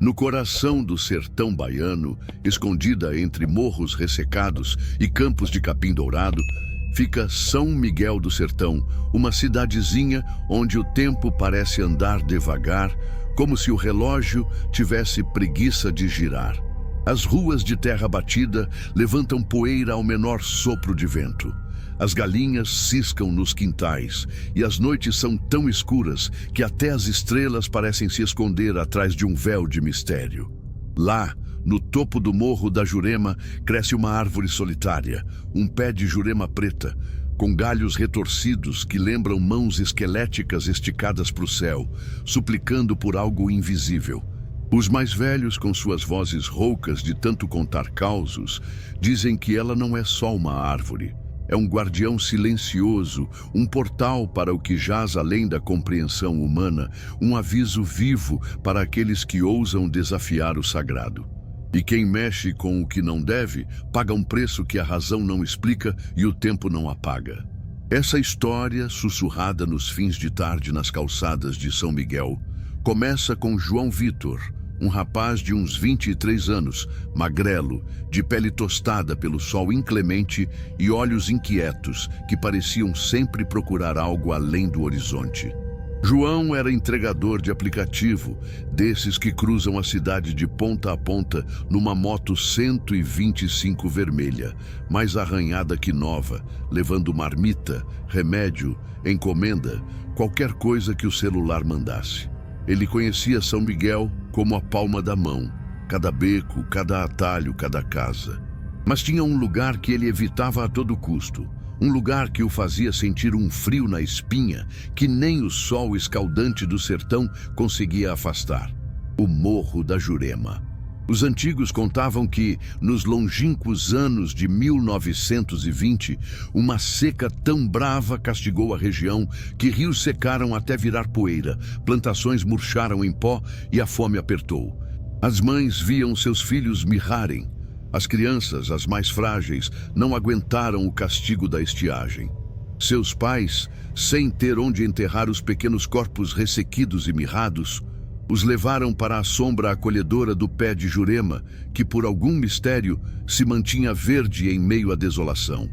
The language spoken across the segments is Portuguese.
No coração do sertão baiano, escondida entre morros ressecados e campos de capim dourado, fica São Miguel do Sertão, uma cidadezinha onde o tempo parece andar devagar, como se o relógio tivesse preguiça de girar. As ruas de terra batida levantam poeira ao menor sopro de vento. As galinhas ciscam nos quintais e as noites são tão escuras que até as estrelas parecem se esconder atrás de um véu de mistério. Lá, no topo do morro da Jurema, cresce uma árvore solitária, um pé de jurema preta, com galhos retorcidos que lembram mãos esqueléticas esticadas para o céu, suplicando por algo invisível. Os mais velhos, com suas vozes roucas de tanto contar causos, dizem que ela não é só uma árvore. É um guardião silencioso, um portal para o que jaz além da compreensão humana, um aviso vivo para aqueles que ousam desafiar o sagrado. E quem mexe com o que não deve, paga um preço que a razão não explica e o tempo não apaga. Essa história, sussurrada nos fins de tarde nas calçadas de São Miguel, começa com João Vitor, um rapaz de uns 23 anos, magrelo, de pele tostada pelo sol inclemente e olhos inquietos que pareciam sempre procurar algo além do horizonte. João era entregador de aplicativo, desses que cruzam a cidade de ponta a ponta numa moto 125 vermelha, mais arranhada que nova, levando marmita, remédio, encomenda, qualquer coisa que o celular mandasse. Ele conhecia São Miguel como a palma da mão, cada beco, cada atalho, cada casa. Mas tinha um lugar que ele evitava a todo custo, um lugar que o fazia sentir um frio na espinha que nem o sol escaldante do sertão conseguia afastar: o Morro da Jurema. Os antigos contavam que, nos longínquos anos de 1920, uma seca tão brava castigou a região que rios secaram até virar poeira, plantações murcharam em pó e a fome apertou. As mães viam seus filhos mirrarem. As crianças, as mais frágeis, não aguentaram o castigo da estiagem. Seus pais, sem ter onde enterrar os pequenos corpos ressequidos e mirrados, os levaram para a sombra acolhedora do pé de Jurema, que por algum mistério se mantinha verde em meio à desolação.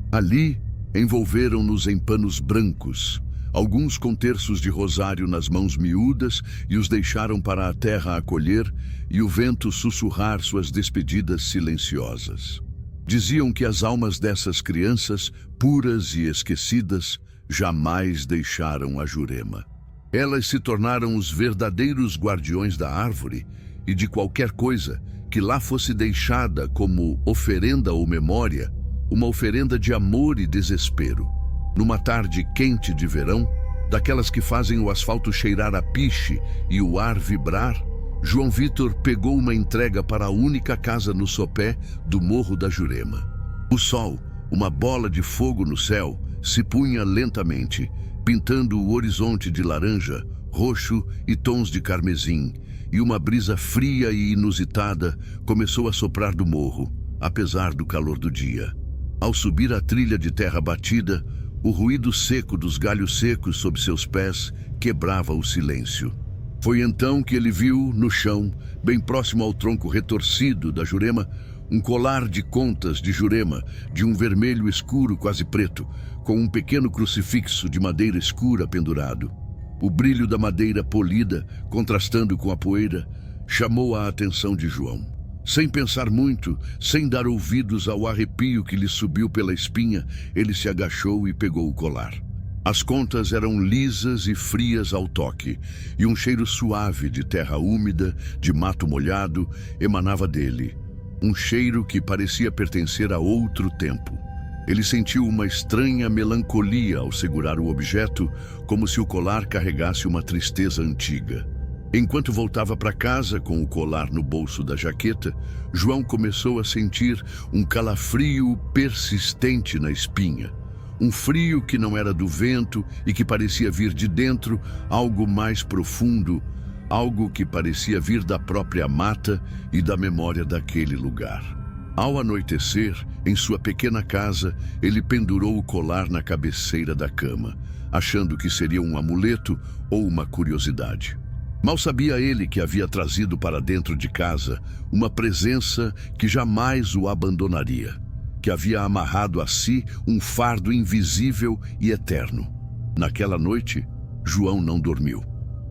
Ali, envolveram-nos em panos brancos, alguns com terços de rosário nas mãos miúdas, e os deixaram para a terra acolher e o vento sussurrar suas despedidas silenciosas. Diziam que as almas dessas crianças, puras e esquecidas, jamais deixaram a Jurema. Elas se tornaram os verdadeiros guardiões da árvore e de qualquer coisa que lá fosse deixada como oferenda ou memória, uma oferenda de amor e desespero. Numa tarde quente de verão, daquelas que fazem o asfalto cheirar a piche e o ar vibrar, João Vitor pegou uma entrega para a única casa no sopé do Morro da Jurema. O sol, uma bola de fogo no céu, se punha lentamente, pintando o horizonte de laranja, roxo e tons de carmesim, e uma brisa fria e inusitada começou a soprar do morro, apesar do calor do dia. Ao subir a trilha de terra batida, o ruído seco dos galhos secos sob seus pés quebrava o silêncio. Foi então que ele viu, no chão, bem próximo ao tronco retorcido da Jurema, um colar de contas de Jurema, de um vermelho escuro quase preto, com um pequeno crucifixo de madeira escura pendurado. O brilho da madeira polida, contrastando com a poeira, chamou a atenção de João. Sem pensar muito, sem dar ouvidos ao arrepio que lhe subiu pela espinha, ele se agachou e pegou o colar. As contas eram lisas e frias ao toque, e um cheiro suave de terra úmida, de mato molhado, emanava dele. Um cheiro que parecia pertencer a outro tempo. Ele sentiu uma estranha melancolia ao segurar o objeto, como se o colar carregasse uma tristeza antiga. Enquanto voltava para casa com o colar no bolso da jaqueta, João começou a sentir um calafrio persistente na espinha. Um frio que não era do vento e que parecia vir de dentro, algo mais profundo, algo que parecia vir da própria mata e da memória daquele lugar. Ao anoitecer, em sua pequena casa, ele pendurou o colar na cabeceira da cama, achando que seria um amuleto ou uma curiosidade. Mal sabia ele que havia trazido para dentro de casa uma presença que jamais o abandonaria, que havia amarrado a si um fardo invisível e eterno. Naquela noite, João não dormiu.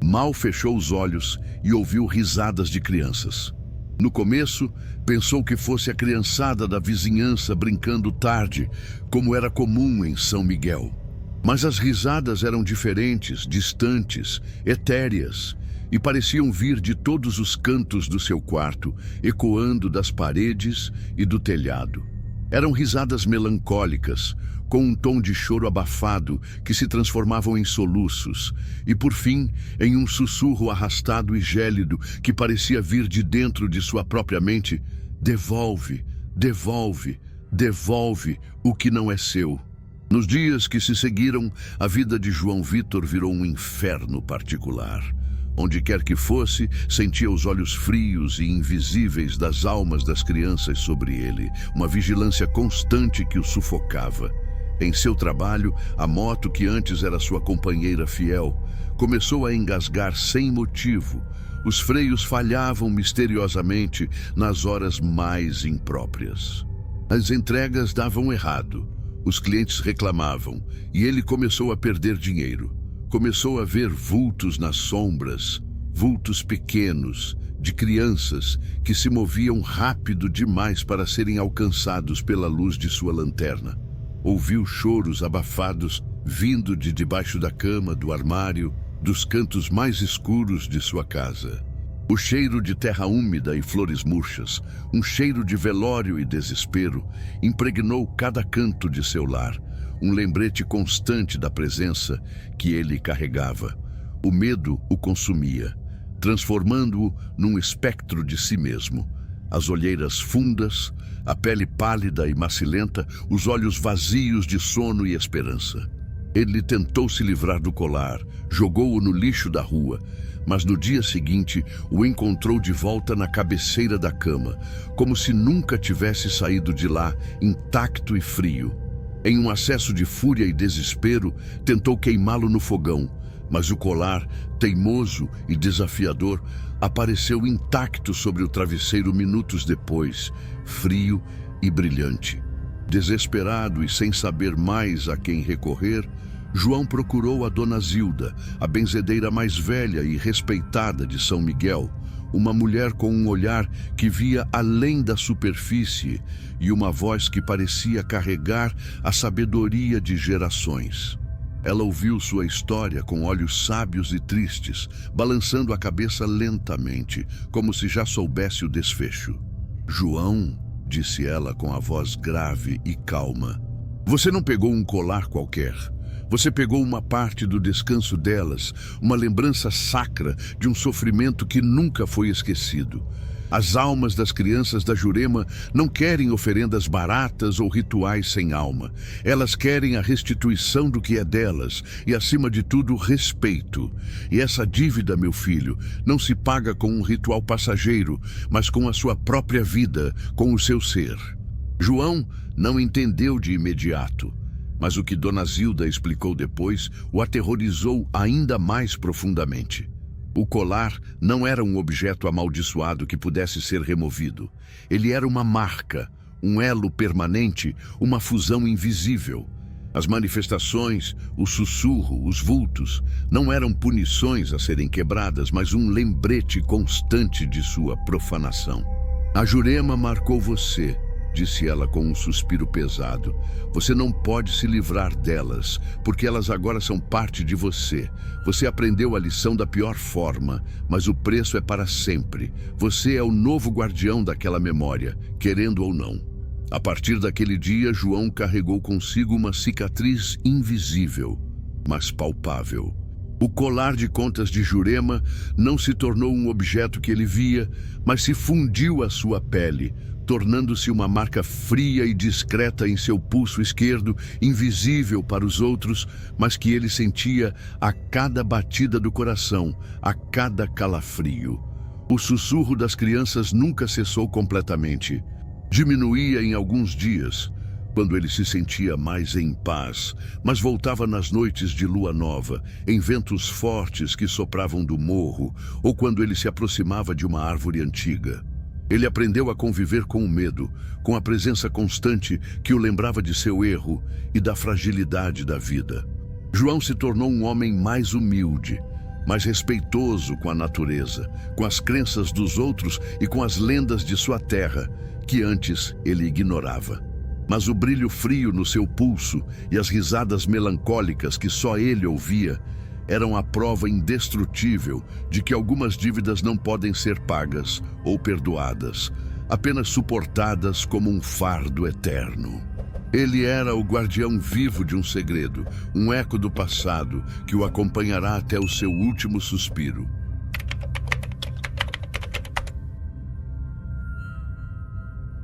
Mal fechou os olhos e ouviu risadas de crianças. No começo, pensou que fosse a criançada da vizinhança brincando tarde, como era comum em São Miguel. Mas as risadas eram diferentes, distantes, etéreas, e pareciam vir de todos os cantos do seu quarto, ecoando das paredes e do telhado. Eram risadas melancólicas, com um tom de choro abafado que se transformavam em soluços, e por fim, em um sussurro arrastado e gélido que parecia vir de dentro de sua própria mente: devolve, devolve, devolve o que não é seu. Nos dias que se seguiram, a vida de João Vitor virou um inferno particular. Onde quer que fosse, sentia os olhos frios e invisíveis das almas das crianças sobre ele, uma vigilância constante que o sufocava. Em seu trabalho, a moto, que antes era sua companheira fiel, começou a engasgar sem motivo. Os freios falhavam misteriosamente nas horas mais impróprias. As entregas davam errado, os clientes reclamavam e ele começou a perder dinheiro. Começou a ver vultos nas sombras, vultos pequenos, de crianças que se moviam rápido demais para serem alcançados pela luz de sua lanterna. Ouviu choros abafados vindo de debaixo da cama, do armário, dos cantos mais escuros de sua casa. O cheiro de terra úmida e flores murchas, um cheiro de velório e desespero, impregnou cada canto de seu lar. Um lembrete constante da presença que ele carregava. O medo o consumia, transformando-o num espectro de si mesmo. As olheiras fundas, a pele pálida e macilenta, os olhos vazios de sono e esperança. Ele tentou se livrar do colar, jogou-o no lixo da rua, mas no dia seguinte o encontrou de volta na cabeceira da cama, como se nunca tivesse saído de lá, intacto e frio. Em um acesso de fúria e desespero, tentou queimá-lo no fogão, mas o colar, teimoso e desafiador, apareceu intacto sobre o travesseiro minutos depois, frio e brilhante. Desesperado e sem saber mais a quem recorrer, João procurou a Dona Zilda, a benzedeira mais velha e respeitada de São Miguel, uma mulher com um olhar que via além da superfície e uma voz que parecia carregar a sabedoria de gerações. Ela ouviu sua história com olhos sábios e tristes, balançando a cabeça lentamente, como se já soubesse o desfecho. "João", disse ela com a voz grave e calma, "você não pegou um colar qualquer. Você pegou uma parte do descanso delas, uma lembrança sacra de um sofrimento que nunca foi esquecido. As almas das crianças da Jurema não querem oferendas baratas ou rituais sem alma. Elas querem a restituição do que é delas e, acima de tudo, respeito. E essa dívida, meu filho, não se paga com um ritual passageiro, mas com a sua própria vida, com o seu ser." João não entendeu de imediato, mas o que Dona Zilda explicou depois o aterrorizou ainda mais profundamente. O colar não era um objeto amaldiçoado que pudesse ser removido. Ele era uma marca, um elo permanente, uma fusão invisível. As manifestações, o sussurro, os vultos, não eram punições a serem quebradas, mas um lembrete constante de sua profanação. "A Jurema marcou você", disse ela com um suspiro pesado. "Você não pode se livrar delas, porque elas agora são parte de você. Você aprendeu a lição da pior forma, mas o preço é para sempre. Você é o novo guardião daquela memória, querendo ou não." A partir daquele dia, João carregou consigo uma cicatriz invisível, mas palpável. O colar de contas de Jurema não se tornou um objeto que ele via, mas se fundiu à sua pele, tornando-se uma marca fria e discreta em seu pulso esquerdo, invisível para os outros, mas que ele sentia a cada batida do coração, a cada calafrio. O sussurro das crianças nunca cessou completamente. Diminuía em alguns dias. quando ele se sentia mais em paz, mas voltava nas noites de lua nova, em ventos fortes que sopravam do morro, ou quando ele se aproximava de uma árvore antiga. Ele aprendeu a conviver com o medo, com a presença constante que o lembrava de seu erro e da fragilidade da vida. João se tornou um homem mais humilde, mais respeitoso com a natureza, com as crenças dos outros e com as lendas de sua terra, que antes ele ignorava. Mas o brilho frio no seu pulso e as risadas melancólicas que só ele ouvia eram a prova indestrutível de que algumas dívidas não podem ser pagas ou perdoadas, apenas suportadas como um fardo eterno. Ele era o guardião vivo de um segredo, um eco do passado que o acompanhará até o seu último suspiro.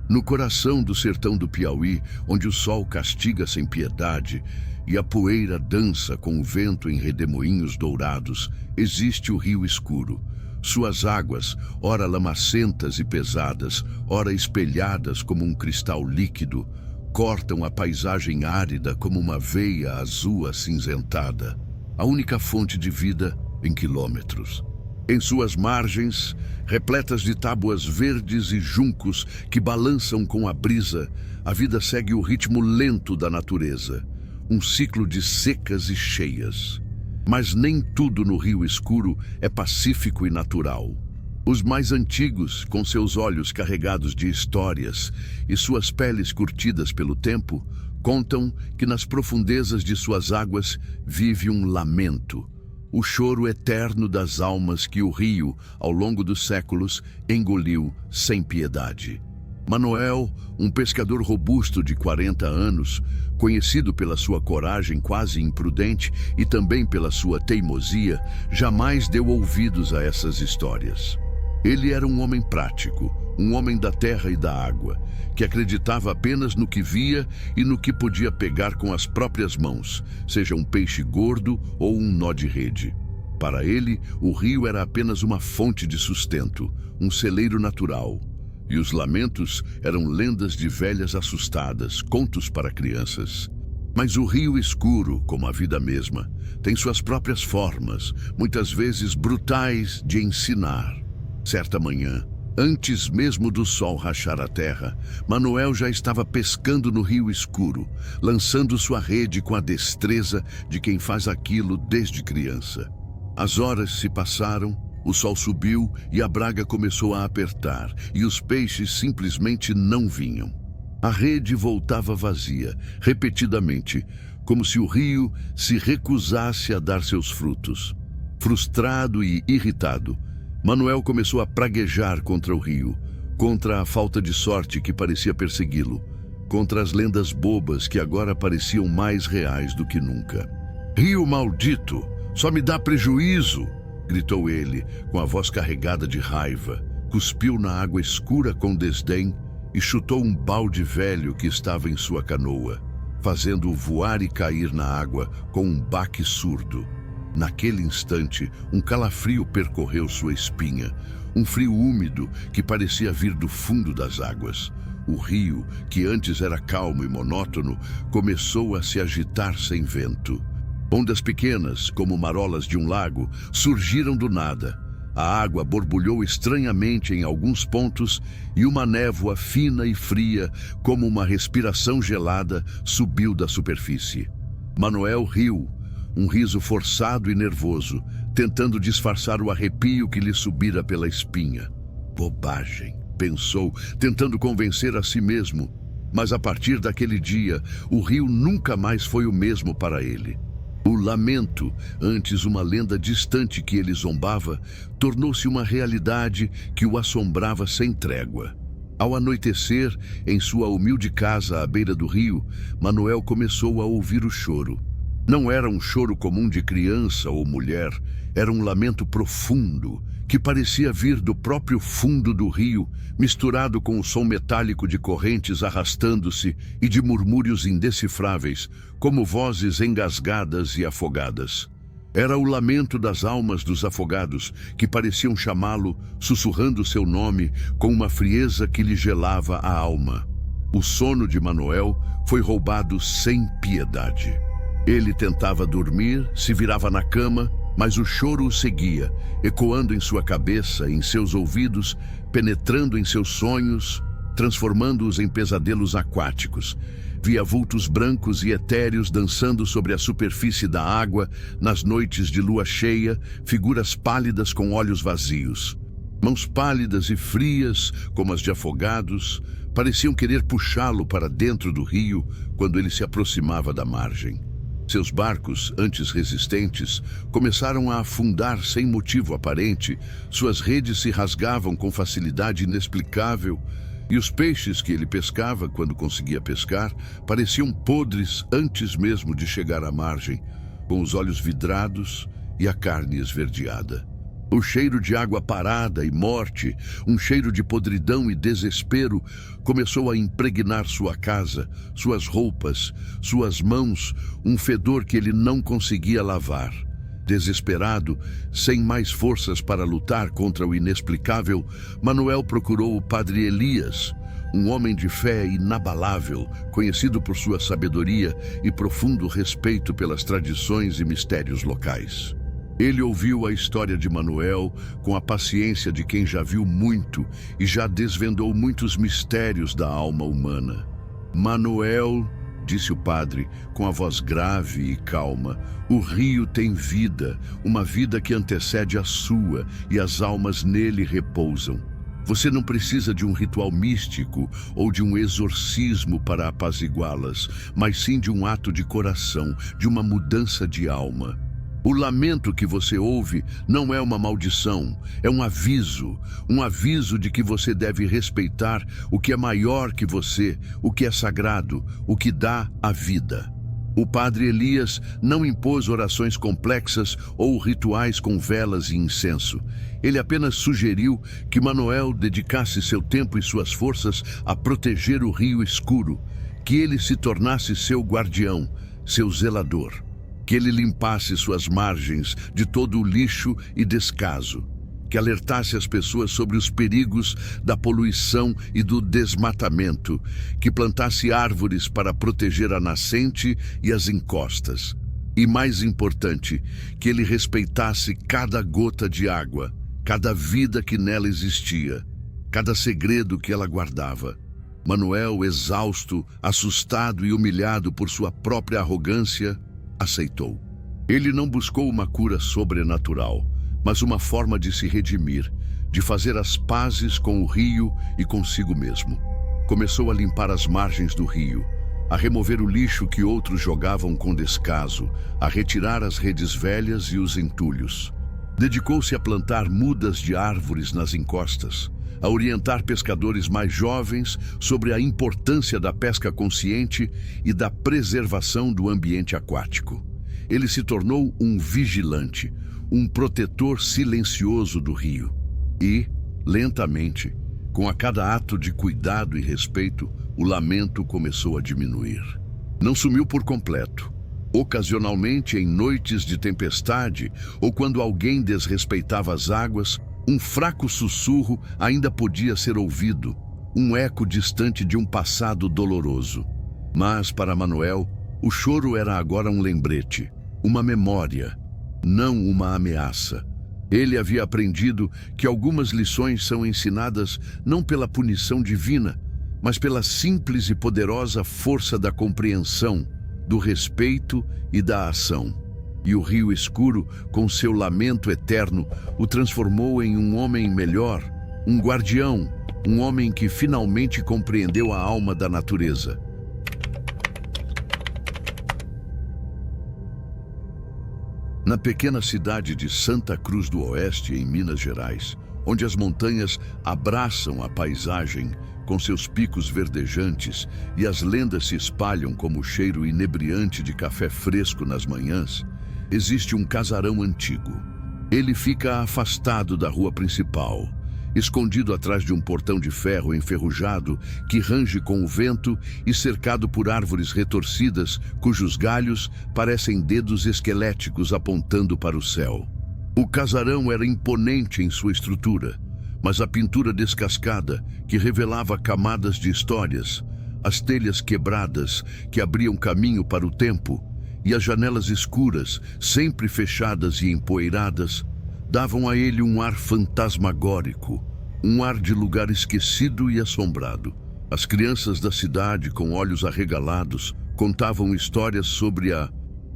No coração do sertão do Piauí, onde o sol castiga sem piedade e a poeira dança com o vento em redemoinhos dourados, existe o Rio Escuro. Suas águas, ora lamacentas e pesadas, ora espelhadas como um cristal líquido, cortam a paisagem árida como uma veia azul acinzentada, a única fonte de vida em quilômetros. Em suas margens, repletas de tábuas verdes e juncos que balançam com a brisa, a vida segue o ritmo lento da natureza, um ciclo de secas e cheias. Mas nem tudo no Rio Escuro é pacífico e natural. Os mais antigos, com seus olhos carregados de histórias e suas peles curtidas pelo tempo, contam que nas profundezas de suas águas vive um lamento, o choro eterno das almas que o rio, ao longo dos séculos, engoliu sem piedade. Manuel, um pescador robusto de 40 anos, conhecido pela sua coragem quase imprudente e também pela sua teimosia, jamais deu ouvidos a essas histórias. Ele era um homem prático, um homem da terra e da água, que acreditava apenas no que via e no que podia pegar com as próprias mãos, seja um peixe gordo ou um nó de rede. Para ele, o rio era apenas uma fonte de sustento, um celeiro natural. E os lamentos eram lendas de velhas assustadas, contos para crianças. Mas o Rio Escuro, como a vida mesma, tem suas próprias formas, muitas vezes brutais, de ensinar. Certa manhã, antes mesmo do sol rachar a terra, Manuel já estava pescando no Rio Escuro, lançando sua rede com a destreza de quem faz aquilo desde criança. As horas se passaram, o sol subiu e a braga começou a apertar, e os peixes simplesmente não vinham. A rede voltava vazia, repetidamente, como se o rio se recusasse a dar seus frutos. Frustrado e irritado, Manuel começou a praguejar contra o rio, contra a falta de sorte que parecia persegui-lo, contra as lendas bobas que agora pareciam mais reais do que nunca. "Rio maldito, só me dá prejuízo!" gritou ele, com a voz carregada de raiva, cuspiu na água escura com desdém e chutou um balde velho que estava em sua canoa, fazendo-o voar e cair na água com um baque surdo. Naquele instante, um calafrio percorreu sua espinha, um frio úmido que parecia vir do fundo das águas. O rio, que antes era calmo e monótono, começou a se agitar sem vento. Ondas pequenas, como marolas de um lago, surgiram do nada. A água borbulhou estranhamente em alguns pontos e uma névoa fina e fria, como uma respiração gelada, subiu da superfície. Manuel riu, um riso forçado e nervoso, tentando disfarçar o arrepio que lhe subira pela espinha. Bobagem, pensou, tentando convencer a si mesmo. Mas a partir daquele dia, o rio nunca mais foi o mesmo para ele. O lamento, antes uma lenda distante que ele zombava, tornou-se uma realidade que o assombrava sem trégua. Ao anoitecer, em sua humilde casa à beira do rio, Manuel começou a ouvir o choro. Não era um choro comum de criança ou mulher, era um lamento profundo, que parecia vir do próprio fundo do rio, misturado com o som metálico de correntes arrastando-se e de murmúrios indecifráveis, como vozes engasgadas e afogadas. Era o lamento das almas dos afogados, que pareciam chamá-lo, sussurrando seu nome, com uma frieza que lhe gelava a alma. O sono de Manuel foi roubado sem piedade. Ele tentava dormir, se virava na cama, mas o choro o seguia, ecoando em sua cabeça, em seus ouvidos, penetrando em seus sonhos, transformando-os em pesadelos aquáticos. Via vultos brancos e etéreos dançando sobre a superfície da água, nas noites de lua cheia, figuras pálidas com olhos vazios. Mãos pálidas e frias, como as de afogados, pareciam querer puxá-lo para dentro do rio quando ele se aproximava da margem. Seus barcos, antes resistentes, começaram a afundar sem motivo aparente, suas redes se rasgavam com facilidade inexplicável, e os peixes que ele pescava, quando conseguia pescar, pareciam podres antes mesmo de chegar à margem, com os olhos vidrados e a carne esverdeada. O cheiro de água parada e morte, um cheiro de podridão e desespero, começou a impregnar sua casa, suas roupas, suas mãos, um fedor que ele não conseguia lavar. Desesperado, sem mais forças para lutar contra o inexplicável, Manuel procurou o padre Elias, um homem de fé inabalável, conhecido por sua sabedoria e profundo respeito pelas tradições e mistérios locais. Ele ouviu a história de Manuel com a paciência de quem já viu muito e já desvendou muitos mistérios da alma humana. Manuel, disse o padre, com a voz grave e calma, o rio tem vida, uma vida que antecede a sua, e as almas nele repousam. Você não precisa de um ritual místico ou de um exorcismo para apaziguá-las, mas sim de um ato de coração, de uma mudança de alma. O lamento que você ouve não é uma maldição, é um aviso de que você deve respeitar o que é maior que você, o que é sagrado, o que dá a vida. O padre Elias não impôs orações complexas ou rituais com velas e incenso. Ele apenas sugeriu que Manuel dedicasse seu tempo e suas forças a proteger o rio escuro, que ele se tornasse seu guardião, seu zelador. Que ele limpasse suas margens de todo o lixo e descaso, que alertasse as pessoas sobre os perigos da poluição e do desmatamento, que plantasse árvores para proteger a nascente e as encostas. E mais importante, que ele respeitasse cada gota de água, cada vida que nela existia, cada segredo que ela guardava. Manuel, exausto, assustado e humilhado por sua própria arrogância, aceitou. Ele não buscou uma cura sobrenatural, mas uma forma de se redimir, de fazer as pazes com o rio e consigo mesmo. Começou a limpar as margens do rio, a remover o lixo que outros jogavam com descaso, a retirar as redes velhas e os entulhos. Dedicou-se a plantar mudas de árvores nas encostas, a orientar pescadores mais jovens sobre a importância da pesca consciente e da preservação do ambiente aquático. Ele se tornou um vigilante, um protetor silencioso do rio. E, lentamente, com a cada ato de cuidado e respeito, o lamento começou a diminuir. Não sumiu por completo. Ocasionalmente, em noites de tempestade ou quando alguém desrespeitava as águas, um fraco sussurro ainda podia ser ouvido, um eco distante de um passado doloroso. Mas, para Manuel, o choro era agora um lembrete, uma memória, não uma ameaça. Ele havia aprendido que algumas lições são ensinadas não pela punição divina, mas pela simples e poderosa força da compreensão, do respeito e da ação. E o rio escuro, com seu lamento eterno, o transformou em um homem melhor, um guardião, um homem que finalmente compreendeu a alma da natureza. Na pequena cidade de Santa Cruz do Oeste, em Minas Gerais, onde as montanhas abraçam a paisagem com seus picos verdejantes e as lendas se espalham como o cheiro inebriante de café fresco nas manhãs, existe um casarão antigo. Ele fica afastado da rua principal, escondido atrás de um portão de ferro enferrujado que range com o vento e cercado por árvores retorcidas cujos galhos parecem dedos esqueléticos apontando para o céu. O casarão era imponente em sua estrutura, mas a pintura descascada, que revelava camadas de histórias, as telhas quebradas que abriam caminho para o tempo e as janelas escuras, sempre fechadas e empoeiradas, davam a ele um ar fantasmagórico, um ar de lugar esquecido e assombrado. As crianças da cidade, com olhos arregalados, contavam histórias sobre a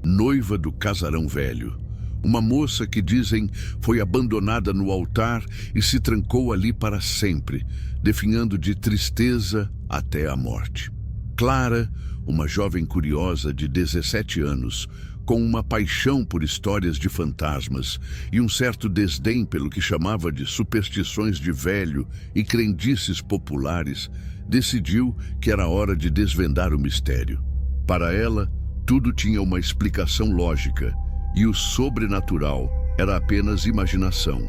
noiva do casarão velho. Uma moça que, dizem, foi abandonada no altar e se trancou ali para sempre, definhando de tristeza até a morte. Clara, uma jovem curiosa de 17 anos, com uma paixão por histórias de fantasmas e um certo desdém pelo que chamava de superstições de velho e crendices populares, decidiu que era hora de desvendar o mistério. Para ela, tudo tinha uma explicação lógica e o sobrenatural era apenas imaginação.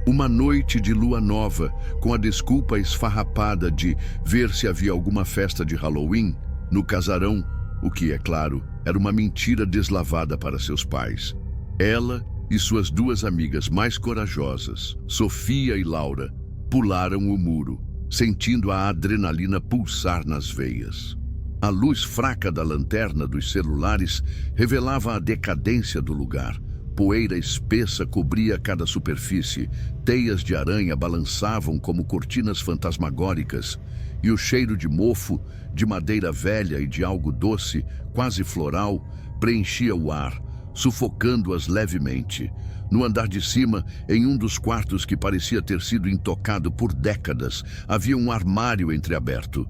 Uma noite de lua nova, com a desculpa esfarrapada de ver se havia alguma festa de Halloween no casarão, o que, é claro, era uma mentira deslavada para seus pais. Ela e suas duas amigas mais corajosas, Sofia e Laura, pularam o muro, sentindo a adrenalina pulsar nas veias. A luz fraca da lanterna dos celulares revelava a decadência do lugar. Poeira espessa cobria cada superfície, teias de aranha balançavam como cortinas fantasmagóricas, e o cheiro de mofo, de madeira velha e de algo doce, quase floral, preenchia o ar, sufocando-as levemente. No andar de cima, em um dos quartos que parecia ter sido intocado por décadas, havia um armário entreaberto.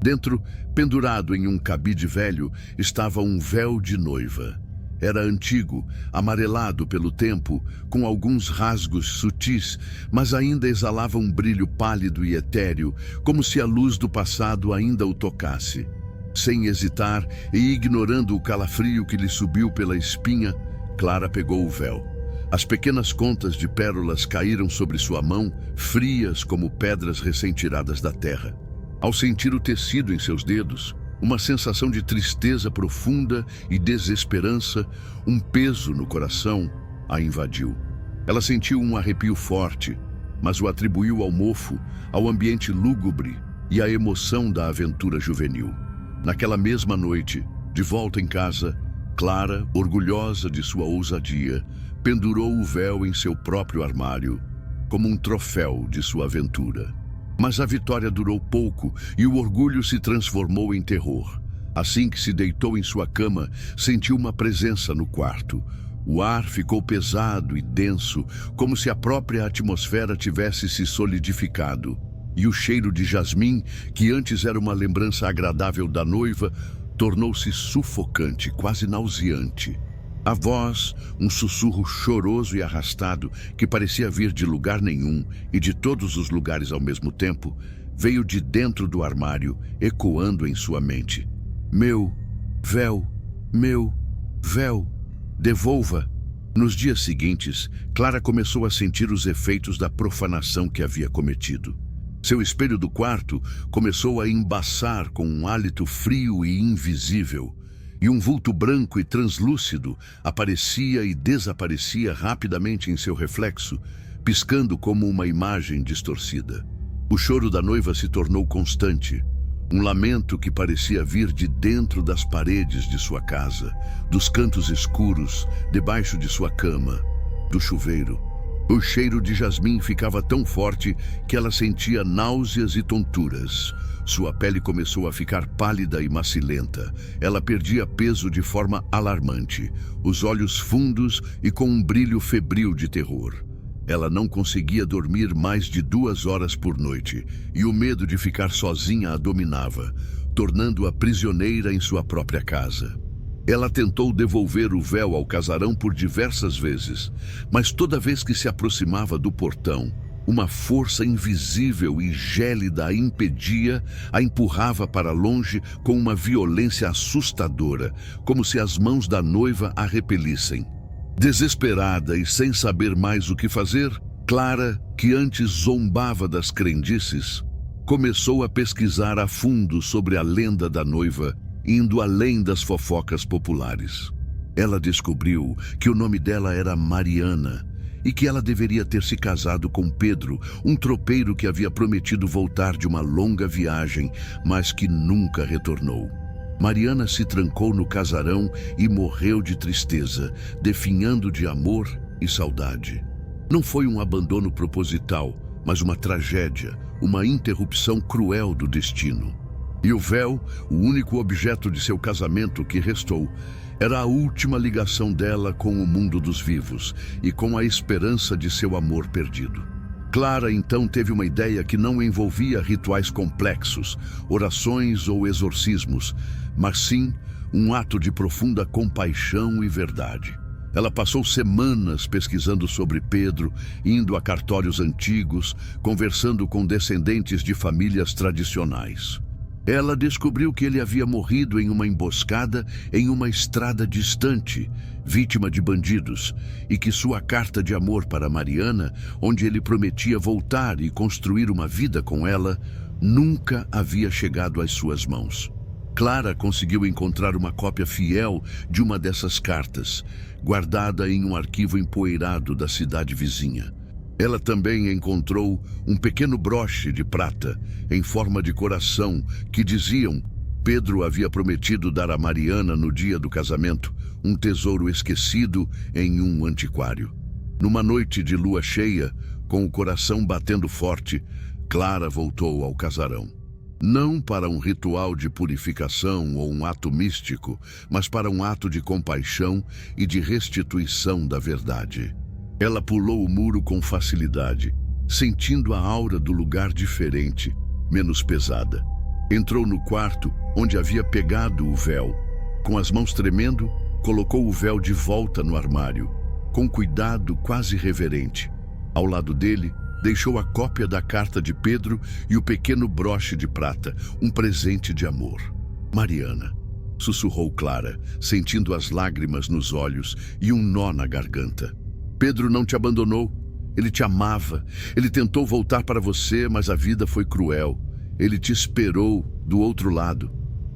Dentro, pendurado em um cabide velho, estava um véu de noiva. Era antigo, amarelado pelo tempo, com alguns rasgos sutis, mas ainda exalava um brilho pálido e etéreo, como se a luz do passado ainda o tocasse. Sem hesitar e ignorando o calafrio que lhe subiu pela espinha, Clara pegou o véu. As pequenas contas de pérolas caíram sobre sua mão, frias como pedras recém-tiradas da terra. Ao sentir o tecido em seus dedos, uma sensação de tristeza profunda e desesperança, um peso no coração, a invadiu. Ela sentiu um arrepio forte, mas o atribuiu ao mofo, ao ambiente lúgubre e à emoção da aventura juvenil. Naquela mesma noite, de volta em casa, Clara, orgulhosa de sua ousadia, pendurou o véu em seu próprio armário, como um troféu de sua aventura. Mas a vitória durou pouco e o orgulho se transformou em terror. Assim que se deitou em sua cama, sentiu uma presença no quarto. O ar ficou pesado e denso, como se a própria atmosfera tivesse se solidificado. E o cheiro de jasmim, que antes era uma lembrança agradável da noiva, tornou-se sufocante, quase nauseante. A voz, um sussurro choroso e arrastado, que parecia vir de lugar nenhum e de todos os lugares ao mesmo tempo, veio de dentro do armário, ecoando em sua mente. Meu véu, devolva. Nos dias seguintes, Clara começou a sentir os efeitos da profanação que havia cometido. Seu espelho do quarto começou a embaçar com um hálito frio e invisível, e um vulto branco e translúcido aparecia e desaparecia rapidamente em seu reflexo, piscando como uma imagem distorcida. O choro da noiva se tornou constante, um lamento que parecia vir de dentro das paredes de sua casa, dos cantos escuros, debaixo de sua cama, do chuveiro. O cheiro de jasmim ficava tão forte que ela sentia náuseas e tonturas. Sua pele começou a ficar pálida e macilenta. Ela perdia peso de forma alarmante, os olhos fundos e com um brilho febril de terror. Ela não conseguia dormir mais de 2 horas por noite, e o medo de ficar sozinha a dominava, tornando-a prisioneira em sua própria casa. Ela tentou devolver o véu ao casarão por diversas vezes, mas toda vez que se aproximava do portão, uma força invisível e gélida a impedia, a empurrava para longe com uma violência assustadora, como se as mãos da noiva a repelissem. Desesperada e sem saber mais o que fazer, Clara, que antes zombava das crendices, começou a pesquisar a fundo sobre a lenda da noiva, indo além das fofocas populares. Ela descobriu que o nome dela era Mariana e que ela deveria ter se casado com Pedro, um tropeiro que havia prometido voltar de uma longa viagem, mas que nunca retornou. Mariana se trancou no casarão e morreu de tristeza, definhando de amor e saudade. Não foi um abandono proposital, mas uma tragédia, uma interrupção cruel do destino. E o véu, o único objeto de seu casamento que restou, era a última ligação dela com o mundo dos vivos e com a esperança de seu amor perdido. Clara então teve uma ideia que não envolvia rituais complexos, orações ou exorcismos, mas sim um ato de profunda compaixão e verdade. Ela passou semanas pesquisando sobre Pedro, indo a cartórios antigos, conversando com descendentes de famílias tradicionais. Ela descobriu que ele havia morrido em uma emboscada em uma estrada distante, vítima de bandidos, e que sua carta de amor para Mariana, onde ele prometia voltar e construir uma vida com ela, nunca havia chegado às suas mãos. Clara conseguiu encontrar uma cópia fiel de uma dessas cartas, guardada em um arquivo empoeirado da cidade vizinha. Ela também encontrou um pequeno broche de prata em forma de coração que diziam: Pedro havia prometido dar a Mariana no dia do casamento um tesouro esquecido em um antiquário. Numa noite de lua cheia, com o coração batendo forte, Clara voltou ao casarão. Não para um ritual de purificação ou um ato místico, mas para um ato de compaixão e de restituição da verdade. Ela pulou o muro com facilidade, sentindo a aura do lugar diferente, menos pesada. Entrou no quarto, onde havia pegado o véu. Com as mãos tremendo, colocou o véu de volta no armário, com cuidado quase reverente. Ao lado dele, deixou a cópia da carta de Pedro e o pequeno broche de prata, um presente de amor. Mariana, sussurrou Clara, sentindo as lágrimas nos olhos e um nó na garganta. Pedro não te abandonou, ele te amava, ele tentou voltar para você, mas a vida foi cruel. Ele te esperou do outro lado.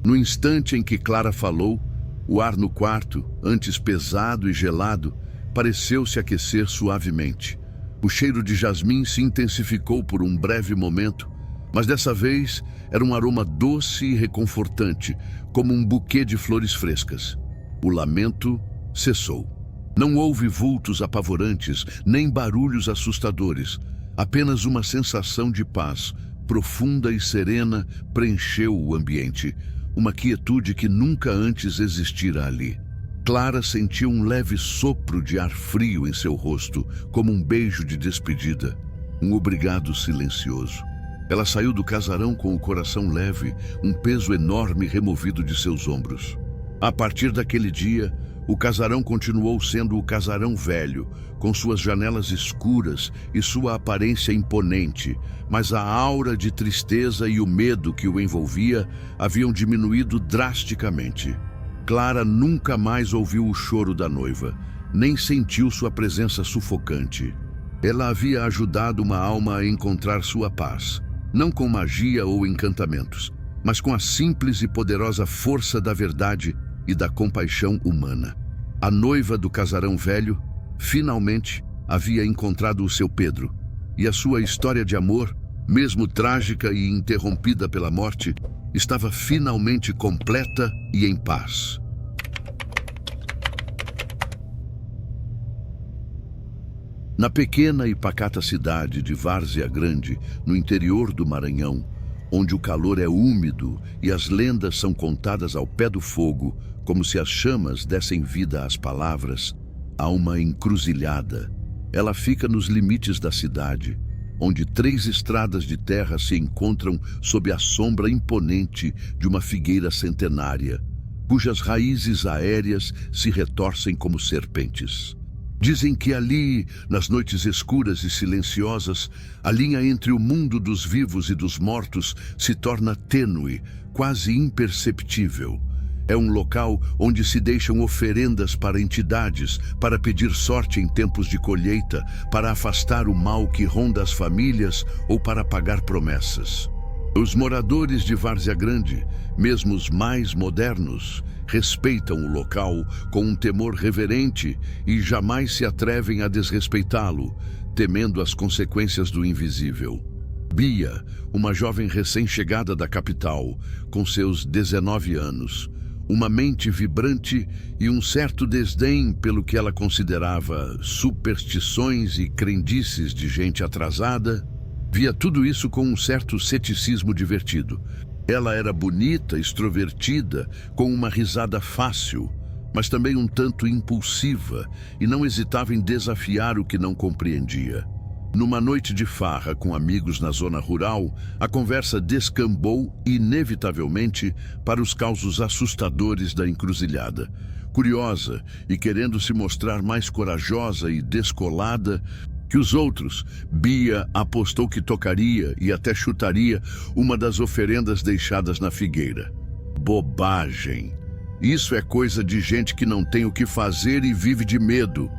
No instante em que Clara falou, o ar no quarto, antes pesado e gelado, pareceu se aquecer suavemente. O cheiro de jasmim se intensificou por um breve momento, mas dessa vez era um aroma doce e reconfortante, como um buquê de flores frescas. O lamento cessou. Não houve vultos apavorantes, nem barulhos assustadores. Apenas uma sensação de paz, profunda e serena, preencheu o ambiente. Uma quietude que nunca antes existira ali. Clara sentiu um leve sopro de ar frio em seu rosto, como um beijo de despedida. Um obrigado silencioso. Ela saiu do casarão com o coração leve, um peso enorme removido de seus ombros. A partir daquele dia, o casarão continuou sendo o casarão velho, com suas janelas escuras e sua aparência imponente, mas a aura de tristeza e o medo que o envolvia haviam diminuído drasticamente. Clara nunca mais ouviu o choro da noiva, nem sentiu sua presença sufocante. Ela havia ajudado uma alma a encontrar sua paz, não com magia ou encantamentos, mas com a simples e poderosa força da verdade e da compaixão humana. A noiva do casarão velho, finalmente, havia encontrado o seu Pedro, e a sua história de amor, mesmo trágica e interrompida pela morte, estava finalmente completa e em paz. Na pequena e pacata cidade de Várzea Grande, no interior do Maranhão, onde o calor é úmido e as lendas são contadas ao pé do fogo, como se as chamas dessem vida às palavras, há uma encruzilhada. Ela fica nos limites da cidade, onde 3 estradas de terra se encontram sob a sombra imponente de uma figueira centenária, cujas raízes aéreas se retorcem como serpentes. Dizem que ali, nas noites escuras e silenciosas, a linha entre o mundo dos vivos e dos mortos se torna tênue, quase imperceptível. É um local onde se deixam oferendas para entidades, para pedir sorte em tempos de colheita, para afastar o mal que ronda as famílias ou para pagar promessas. Os moradores de Várzea Grande, mesmo os mais modernos, respeitam o local com um temor reverente e jamais se atrevem a desrespeitá-lo, temendo as consequências do invisível. Bia, uma jovem recém-chegada da capital, com seus 19 anos, uma mente vibrante e um certo desdém pelo que ela considerava superstições e crendices de gente atrasada, via tudo isso com um certo ceticismo divertido. Ela era bonita, extrovertida, com uma risada fácil, mas também um tanto impulsiva e não hesitava em desafiar o que não compreendia. Numa noite de farra com amigos na zona rural, a conversa descambou inevitavelmente para os causos assustadores da encruzilhada. Curiosa e querendo se mostrar mais corajosa e descolada que os outros, Bia apostou que tocaria e até chutaria uma das oferendas deixadas na figueira. Bobagem! Isso é coisa de gente que não tem o que fazer e vive de medo,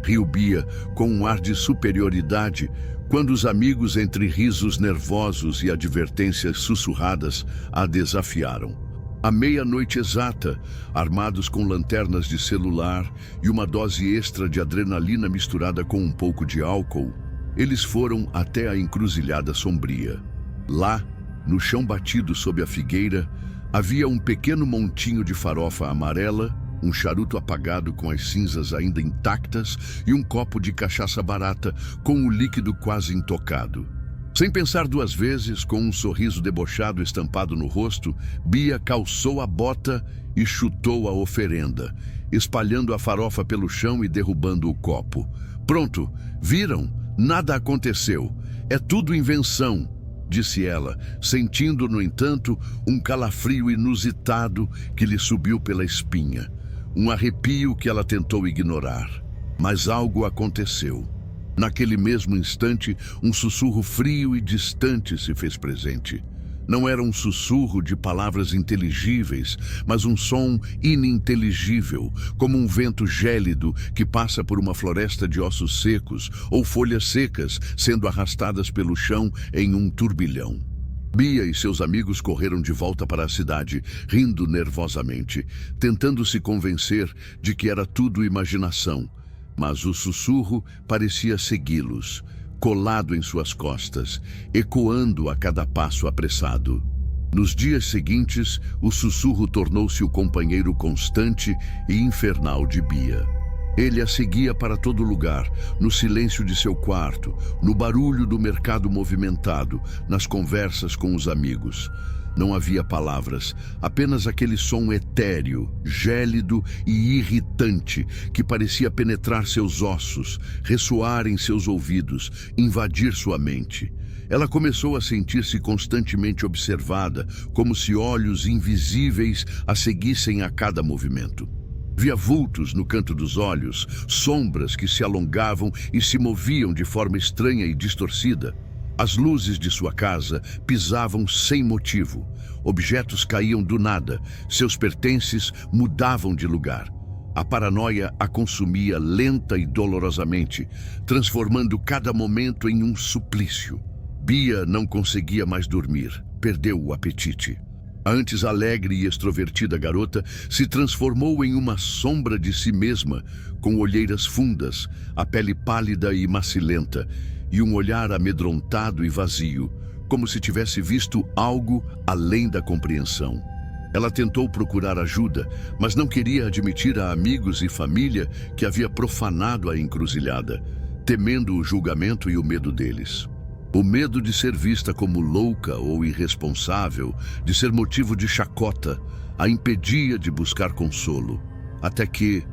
riu Bia com um ar de superioridade, quando os amigos, entre risos nervosos e advertências sussurradas, a desafiaram. À meia-noite exata, armados com lanternas de celular e uma dose extra de adrenalina misturada com um pouco de álcool, eles foram até a encruzilhada sombria. Lá, no chão batido sob a figueira, havia um pequeno montinho de farofa amarela, um charuto apagado com as cinzas ainda intactas e um copo de cachaça barata com o líquido quase intocado. Sem pensar duas vezes, com um sorriso debochado estampado no rosto, Bia calçou a bota e chutou a oferenda, espalhando a farofa pelo chão e derrubando o copo. Pronto, viram? Nada aconteceu. É tudo invenção, disse ela, sentindo, no entanto, um calafrio inusitado que lhe subiu pela espinha. Um arrepio que ela tentou ignorar. Mas algo aconteceu. Naquele mesmo instante, um sussurro frio e distante se fez presente. Não era um sussurro de palavras inteligíveis, mas um som ininteligível, como um vento gélido que passa por uma floresta de ossos secos ou folhas secas sendo arrastadas pelo chão em um turbilhão. Bia e seus amigos correram de volta para a cidade, rindo nervosamente, tentando se convencer de que era tudo imaginação. Mas o sussurro parecia segui-los, colado em suas costas, ecoando a cada passo apressado. Nos dias seguintes, o sussurro tornou-se o companheiro constante e infernal de Bia. Ele a seguia para todo lugar, no silêncio de seu quarto, no barulho do mercado movimentado, nas conversas com os amigos. Não havia palavras, apenas aquele som etéreo, gélido e irritante que parecia penetrar seus ossos, ressoar em seus ouvidos, invadir sua mente. Ela começou a sentir-se constantemente observada, como se olhos invisíveis a seguissem a cada movimento. Via vultos no canto dos olhos, sombras que se alongavam e se moviam de forma estranha e distorcida. As luzes de sua casa pisavam sem motivo. Objetos caíam do nada, seus pertences mudavam de lugar. A paranoia a consumia lenta e dolorosamente, transformando cada momento em um suplício. Bia não conseguia mais dormir, perdeu o apetite. A antes alegre e extrovertida garota se transformou em uma sombra de si mesma, com olheiras fundas, a pele pálida e macilenta, e um olhar amedrontado e vazio, como se tivesse visto algo além da compreensão. Ela tentou procurar ajuda, mas não queria admitir a amigos e família que havia profanado a encruzilhada, temendo o julgamento e o medo deles. O medo de ser vista como louca ou irresponsável, de ser motivo de chacota, a impedia de buscar consolo. Até que,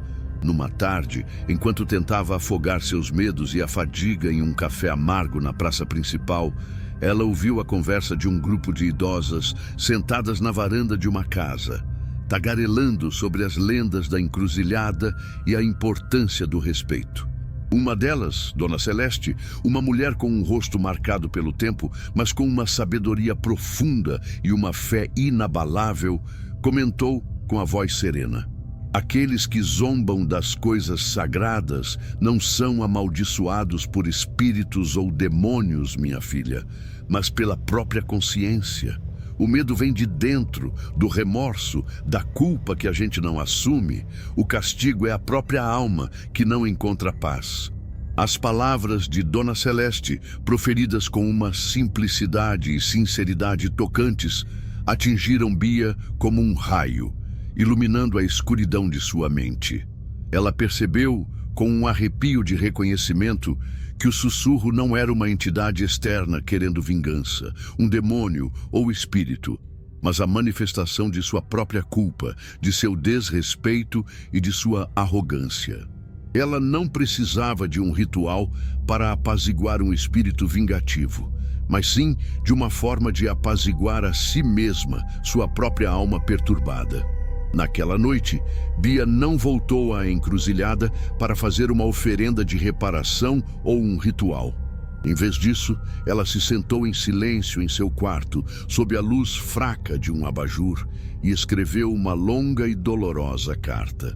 numa tarde, enquanto tentava afogar seus medos e a fadiga em um café amargo na praça principal, ela ouviu a conversa de um grupo de idosas sentadas na varanda de uma casa, tagarelando sobre as lendas da encruzilhada e a importância do respeito. Uma delas, Dona Celeste, uma mulher com um rosto marcado pelo tempo, mas com uma sabedoria profunda e uma fé inabalável, comentou com a voz serena: Aqueles que zombam das coisas sagradas não são amaldiçoados por espíritos ou demônios, minha filha, mas pela própria consciência. O medo vem de dentro, do remorso, da culpa que a gente não assume. O castigo é a própria alma que não encontra paz. As palavras de Dona Celeste, proferidas com uma simplicidade e sinceridade tocantes, atingiram Bia como um raio, iluminando a escuridão de sua mente. Ela percebeu, com um arrepio de reconhecimento, que o sussurro não era uma entidade externa querendo vingança, um demônio ou espírito, mas a manifestação de sua própria culpa, de seu desrespeito e de sua arrogância. Ela não precisava de um ritual para apaziguar um espírito vingativo, mas sim de uma forma de apaziguar a si mesma, sua própria alma perturbada. Naquela noite, Bia não voltou à encruzilhada para fazer uma oferenda de reparação ou um ritual. Em vez disso, ela se sentou em silêncio em seu quarto, sob a luz fraca de um abajur, e escreveu uma longa e dolorosa carta.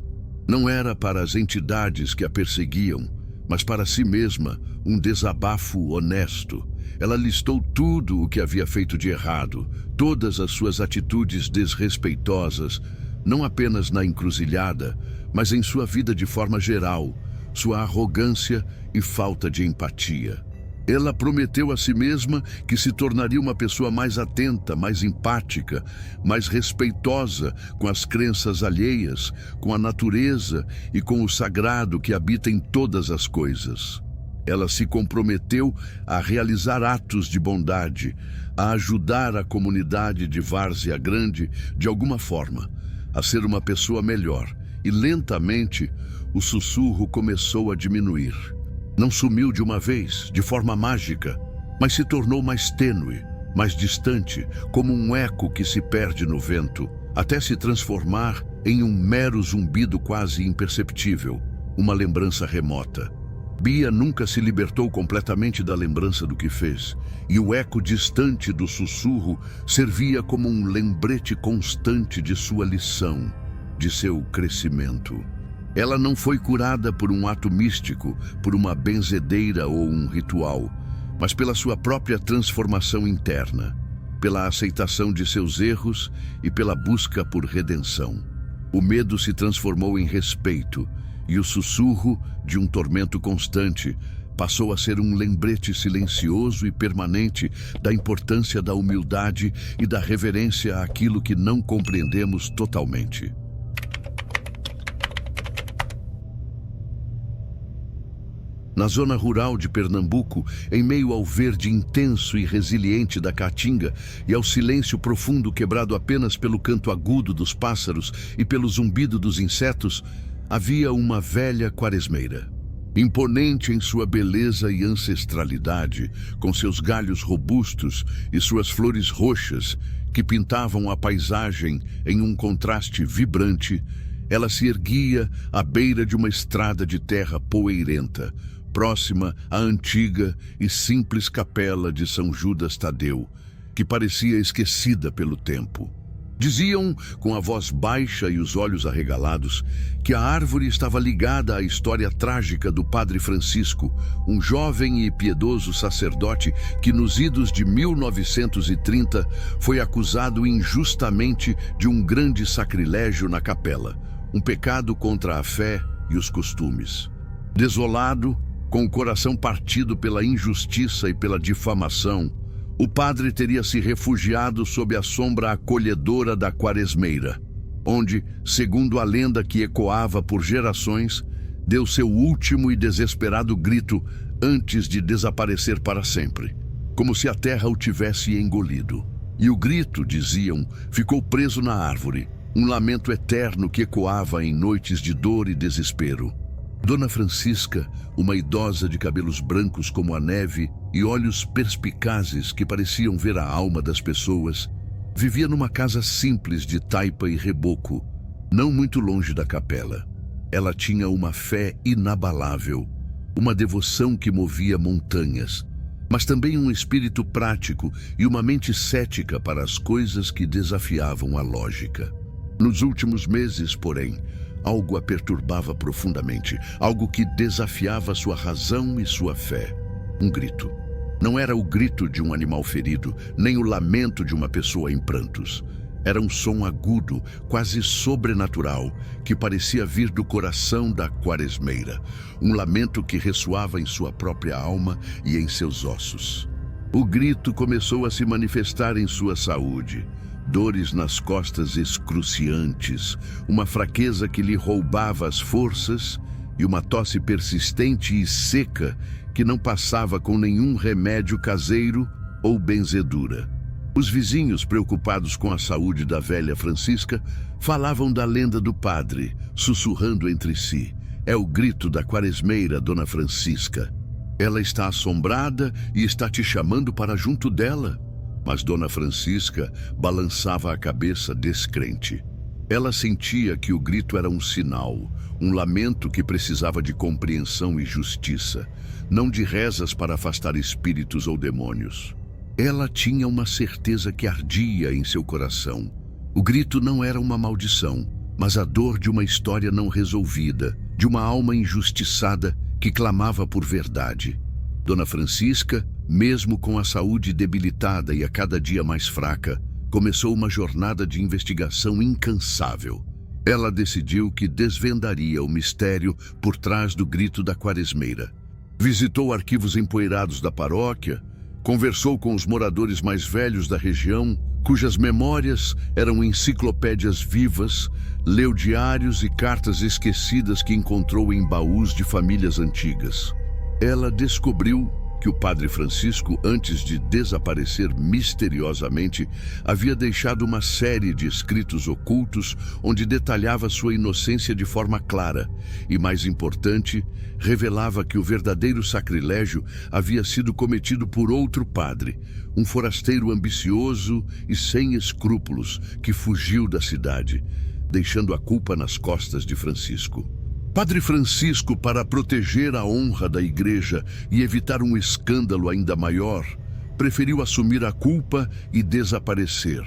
Não era para as entidades que a perseguiam, mas para si mesma, um desabafo honesto. Ela listou tudo o que havia feito de errado, todas as suas atitudes desrespeitosas, não apenas na encruzilhada, mas em sua vida de forma geral, sua arrogância e falta de empatia. Ela prometeu a si mesma que se tornaria uma pessoa mais atenta, mais empática, mais respeitosa com as crenças alheias, com a natureza e com o sagrado que habita em todas as coisas. Ela se comprometeu a realizar atos de bondade, a ajudar a comunidade de Várzea Grande de alguma forma, a ser uma pessoa melhor, e lentamente o sussurro começou a diminuir. Não sumiu de uma vez, de forma mágica, mas se tornou mais tênue, mais distante, como um eco que se perde no vento, até se transformar em um mero zumbido quase imperceptível, uma lembrança remota. Bia nunca se libertou completamente da lembrança do que fez, e o eco distante do sussurro servia como um lembrete constante de sua lição, de seu crescimento. Ela não foi curada por um ato místico, por uma benzedeira ou um ritual, mas pela sua própria transformação interna, pela aceitação de seus erros e pela busca por redenção. O medo se transformou em respeito, e o sussurro de um tormento constante passou a ser um lembrete silencioso e permanente da importância da humildade e da reverência àquilo que não compreendemos totalmente. Na zona rural de Pernambuco, em meio ao verde intenso e resiliente da caatinga e ao silêncio profundo quebrado apenas pelo canto agudo dos pássaros e pelo zumbido dos insetos, havia uma velha quaresmeira. Imponente em sua beleza e ancestralidade, com seus galhos robustos e suas flores roxas que pintavam a paisagem em um contraste vibrante, ela se erguia à beira de uma estrada de terra poeirenta, próxima à antiga e simples capela de São Judas Tadeu, que parecia esquecida pelo tempo. Diziam, com a voz baixa e os olhos arregalados, que a árvore estava ligada à história trágica do Padre Francisco, um jovem e piedoso sacerdote que nos idos de 1930 foi acusado injustamente de um grande sacrilégio na capela, um pecado contra a fé e os costumes. Desolado, com o coração partido pela injustiça e pela difamação, o padre teria se refugiado sob a sombra acolhedora da quaresmeira, onde, segundo a lenda que ecoava por gerações, deu seu último e desesperado grito antes de desaparecer para sempre, como se a terra o tivesse engolido. E o grito, diziam, ficou preso na árvore, um lamento eterno que ecoava em noites de dor e desespero. Dona Francisca, uma idosa de cabelos brancos como a neve e olhos perspicazes que pareciam ver a alma das pessoas, vivia numa casa simples de taipa e reboco, não muito longe da capela. Ela tinha uma fé inabalável, uma devoção que movia montanhas, mas também um espírito prático e uma mente cética para as coisas que desafiavam a lógica. Nos últimos meses, porém, algo a perturbava profundamente, algo que desafiava sua razão e sua fé. Um grito. Não era o grito de um animal ferido, nem o lamento de uma pessoa em prantos. Era um som agudo, quase sobrenatural, que parecia vir do coração da quaresmeira. Um lamento que ressoava em sua própria alma e em seus ossos. O grito começou a se manifestar em sua saúde. Dores nas costas excruciantes, uma fraqueza que lhe roubava as forças e uma tosse persistente e seca que não passava com nenhum remédio caseiro ou benzedura. Os vizinhos, preocupados com a saúde da velha Francisca, falavam da lenda do padre, sussurrando entre si. É o grito da quaresmeira, Dona Francisca. Ela está assombrada e está te chamando para junto dela. Mas Dona Francisca balançava a cabeça descrente. Ela sentia que o grito era um sinal, um lamento que precisava de compreensão e justiça, não de rezas para afastar espíritos ou demônios. Ela tinha uma certeza que ardia em seu coração. O grito não era uma maldição, mas a dor de uma história não resolvida, de uma alma injustiçada que clamava por verdade. Dona Francisca, mesmo com a saúde debilitada e a cada dia mais fraca, começou uma jornada de investigação incansável. Ela decidiu que desvendaria o mistério por trás do grito da quaresmeira. Visitou arquivos empoeirados da paróquia, conversou com os moradores mais velhos da região, cujas memórias eram enciclopédias vivas, leu diários e cartas esquecidas que encontrou em baús de famílias antigas. Ela descobriu que o padre Francisco, antes de desaparecer misteriosamente, havia deixado uma série de escritos ocultos onde detalhava sua inocência de forma clara e, mais importante, revelava que o verdadeiro sacrilégio havia sido cometido por outro padre, um forasteiro ambicioso e sem escrúpulos que fugiu da cidade, deixando a culpa nas costas de Francisco. Padre Francisco, para proteger a honra da igreja e evitar um escândalo ainda maior, preferiu assumir a culpa e desaparecer,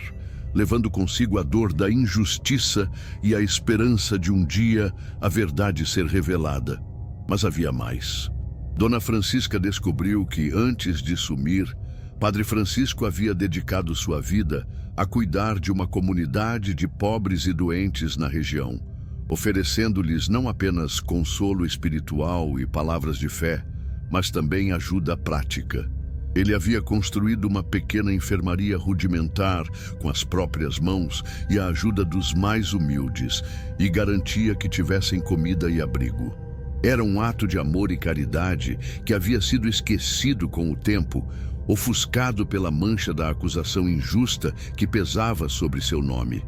levando consigo a dor da injustiça e a esperança de um dia a verdade ser revelada. Mas havia mais. Dona Francisca descobriu que, antes de sumir, Padre Francisco havia dedicado sua vida a cuidar de uma comunidade de pobres e doentes na região, oferecendo-lhes não apenas consolo espiritual e palavras de fé, mas também ajuda prática. Ele havia construído uma pequena enfermaria rudimentar com as próprias mãos e a ajuda dos mais humildes, e garantia que tivessem comida e abrigo. Era um ato de amor e caridade que havia sido esquecido com o tempo, ofuscado pela mancha da acusação injusta que pesava sobre seu nome.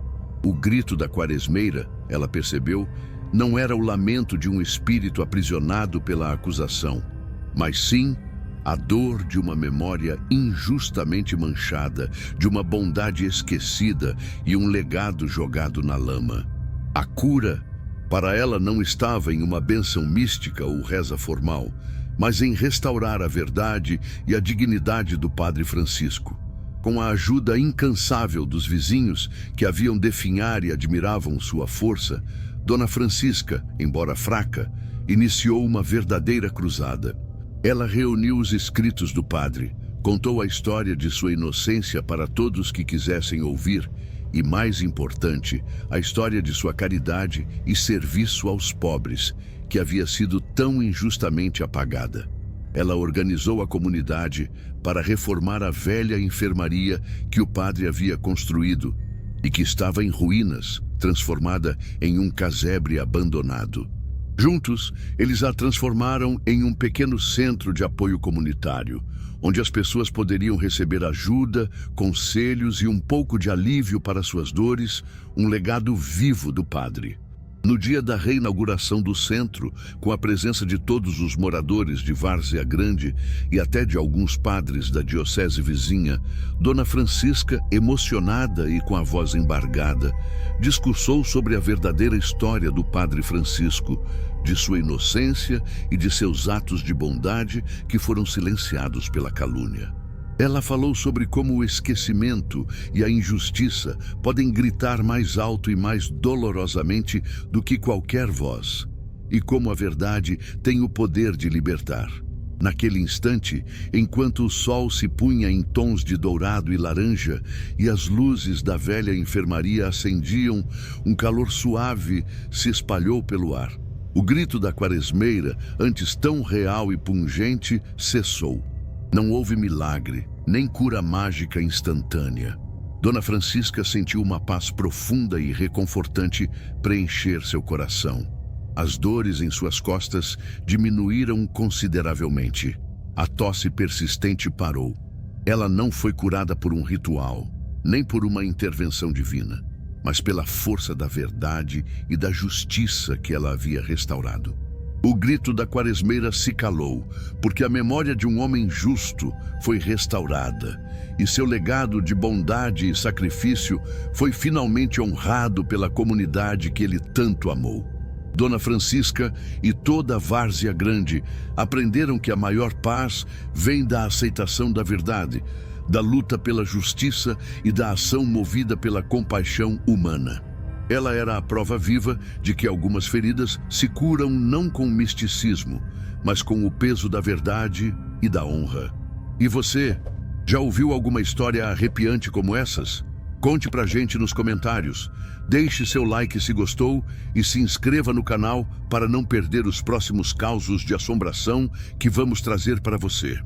O grito da quaresmeira, ela percebeu, não era o lamento de um espírito aprisionado pela acusação, mas sim a dor de uma memória injustamente manchada, de uma bondade esquecida e um legado jogado na lama. A cura, para ela, não estava em uma bênção mística ou reza formal, mas em restaurar a verdade e a dignidade do Padre Francisco. Com a ajuda incansável dos vizinhos que haviam definhar e admiravam sua força, Dona Francisca, embora fraca, iniciou uma verdadeira cruzada. Ela reuniu os escritos do padre, contou a história de sua inocência para todos que quisessem ouvir e, mais importante, a história de sua caridade e serviço aos pobres, que havia sido tão injustamente apagada. Ela organizou a comunidade para reformar a velha enfermaria que o padre havia construído e que estava em ruínas, transformada em um casebre abandonado. Juntos, eles a transformaram em um pequeno centro de apoio comunitário, onde as pessoas poderiam receber ajuda, conselhos e um pouco de alívio para suas dores, um legado vivo do padre. No dia da reinauguração do centro, com a presença de todos os moradores de Várzea Grande e até de alguns padres da diocese vizinha, Dona Francisca, emocionada e com a voz embargada, discursou sobre a verdadeira história do Padre Francisco, de sua inocência e de seus atos de bondade que foram silenciados pela calúnia. Ela falou sobre como o esquecimento e a injustiça podem gritar mais alto e mais dolorosamente do que qualquer voz, e como a verdade tem o poder de libertar. Naquele instante, enquanto o sol se punha em tons de dourado e laranja e as luzes da velha enfermaria acendiam, um calor suave se espalhou pelo ar. O grito da quaresmeira, antes tão real e pungente, cessou. Não houve milagre, nem cura mágica instantânea. Dona Francisca sentiu uma paz profunda e reconfortante preencher seu coração. As dores em suas costas diminuíram consideravelmente. A tosse persistente parou. Ela não foi curada por um ritual, nem por uma intervenção divina, mas pela força da verdade e da justiça que ela havia restaurado. O grito da quaresmeira se calou, porque a memória de um homem justo foi restaurada, e seu legado de bondade e sacrifício foi finalmente honrado pela comunidade que ele tanto amou. Dona Francisca e toda a Várzea Grande aprenderam que a maior paz vem da aceitação da verdade, da luta pela justiça e da ação movida pela compaixão humana. Ela era a prova viva de que algumas feridas se curam não com misticismo, mas com o peso da verdade e da honra. E você, já ouviu alguma história arrepiante como essas? Conte pra gente nos comentários. Deixe seu like se gostou e se inscreva no canal para não perder os próximos causos de assombração que vamos trazer para você.